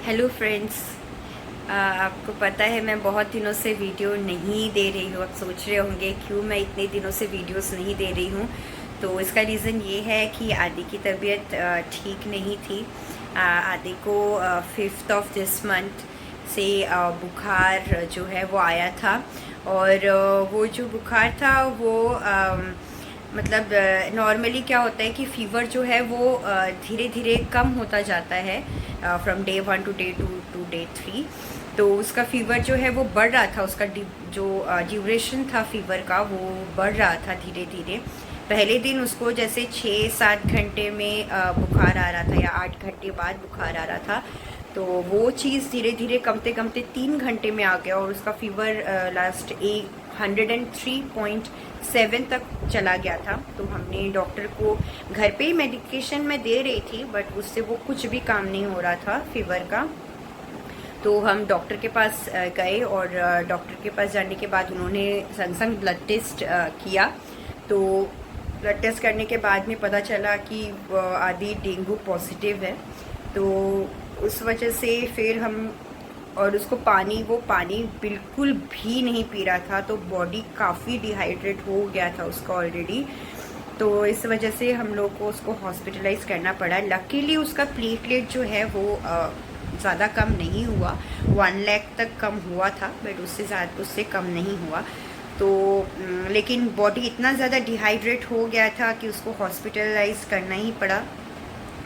Hello friends, आपको पता है मैं बहुत दिनों से वीडियो नहीं दे रही हूँ। आप सोच रहे होंगे क्यों मैं इतने दिनों से वीडियोस नहीं दे रही हूँ। तो इसका रीज़न ये है कि आदि की तबीयत ठीक नहीं थी। आदि को 5th ऑफ दिस मंथ से बुखार जो है वो आया था। और वो जो बुखार था वो मतलब नॉर्मली क्या होता है कि फ़ीवर जो है वो धीरे धीरे कम होता जाता है from day 1 to day 2 to day 3। तो उसका फ़ीवर जो है वो बढ़ रहा था, उसका जो ड्यूरेशन था फ़ीवर का वो बढ़ रहा था धीरे धीरे। पहले दिन उसको जैसे 6-7 घंटे में बुखार आ रहा था या 8 घंटे बाद बुखार आ रहा था। तो वो चीज़ धीरे धीरे कमते कमते 3 घंटे में आ गया और उसका फ़ीवर लास्ट 103.7 तक चला गया था। तो हमने डॉक्टर को घर पे ही मेडिकेशन में दे रही थी, बट उससे वो कुछ भी काम नहीं हो रहा था फ़ीवर का। तो हम डॉक्टर के पास गए और डॉक्टर के पास जाने के बाद उन्होंने संग ब्लड टेस्ट किया। तो ब्लड टेस्ट करने के बाद में पता चला कि आदि डेंगू पॉजिटिव है। तो उस वजह से फिर हम और उसको वो पानी बिल्कुल भी नहीं पी रहा था, तो बॉडी काफ़ी डिहाइड्रेट हो गया था उसका ऑलरेडी। तो इस वजह से हम लोग को उसको हॉस्पिटलाइज करना पड़ा। लकीली उसका प्लेटलेट जो है वो ज़्यादा कम नहीं हुआ, 1 लाख तक कम हुआ था, बट उससे कम नहीं हुआ। तो लेकिन बॉडी इतना ज़्यादा डिहाइड्रेट हो गया था कि उसको हॉस्पिटलाइज करना ही पड़ा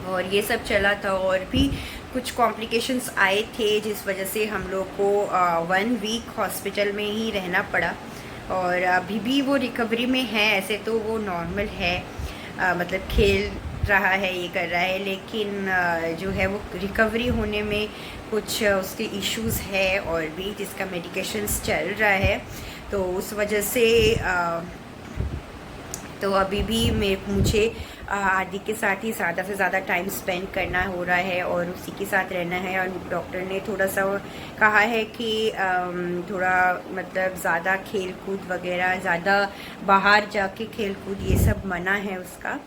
और ये सब चला था। और भी कुछ कॉम्प्लिकेशंस आए थे जिस वजह से हम लोग को 1 वीक हॉस्पिटल में ही रहना पड़ा। और अभी भी वो रिकवरी में है। ऐसे तो वो नॉर्मल है, मतलब खेल रहा है, ये कर रहा है, लेकिन जो है वो रिकवरी होने में कुछ उसके इश्यूज है और भी जिसका मेडिकेशंस चल रहा है। तो उस वजह से तो अभी भी मुझे आदि के साथ ही ज़्यादा से ज़्यादा टाइम स्पेंड करना हो रहा है और उसी के साथ रहना है। और डॉक्टर ने थोड़ा सा कहा है कि थोड़ा मतलब ज़्यादा खेल कूद वगैरह, ज़्यादा बाहर जाके खेल कूद ये सब मना है उसका।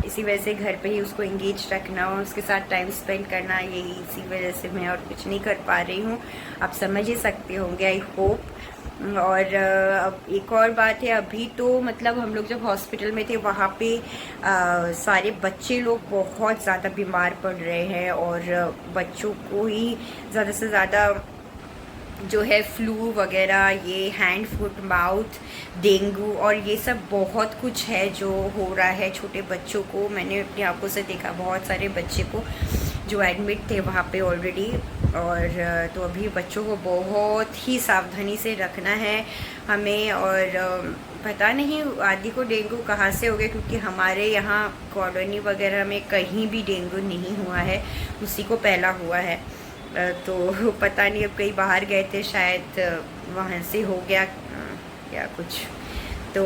इसी वजह से घर पे ही उसको इंगेज रखना और उसके साथ टाइम स्पेंड करना, यही इसी वजह से मैं और कुछ नहीं कर पा रही हूँ। आप समझ ही सकते होंगे, आई होप। और अब एक और बात है, अभी तो मतलब हम लोग जब हॉस्पिटल में थे वहाँ पे सारे बच्चे लोग बहुत ज़्यादा बीमार पड़ रहे हैं और बच्चों को ही ज़्यादा से ज़्यादा जो है फ्लू वगैरह, ये हैंड फुट माउथ, डेंगू और ये सब बहुत कुछ है जो हो रहा है छोटे बच्चों को। मैंने अपनी आंखों से देखा बहुत सारे बच्चे को जो एडमिट थे वहाँ पे ऑलरेडी। और तो अभी बच्चों को बहुत ही सावधानी से रखना है हमें। और पता नहीं आदि को डेंगू कहाँ से हो गया, क्योंकि हमारे यहाँ कॉलोनी वगैरह में कहीं भी डेंगू नहीं हुआ है, उसी को पहला हुआ है। तो पता नहीं, अब कहीं बाहर गए थे शायद, वहाँ से हो गया या कुछ। तो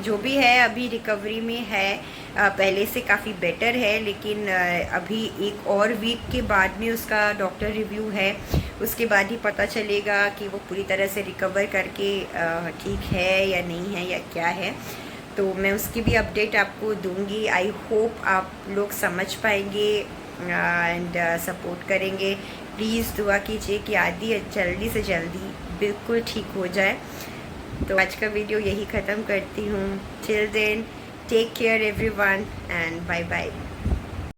जो भी है अभी रिकवरी में है, पहले से काफ़ी बेटर है। लेकिन अभी एक और वीक के बाद में उसका डॉक्टर रिव्यू है, उसके बाद ही पता चलेगा कि वो पूरी तरह से रिकवर करके ठीक है या नहीं है या क्या है। तो मैं उसकी भी अपडेट आपको दूंगी। आई होप आप लोग समझ पाएंगे एंड सपोर्ट करेंगे। प्लीज़ दुआ कीजिए कि आदि जल्दी से जल्दी बिल्कुल ठीक हो जाए। तो आज का वीडियो यही ख़त्म करती हूँ। Till then take care everyone and bye bye.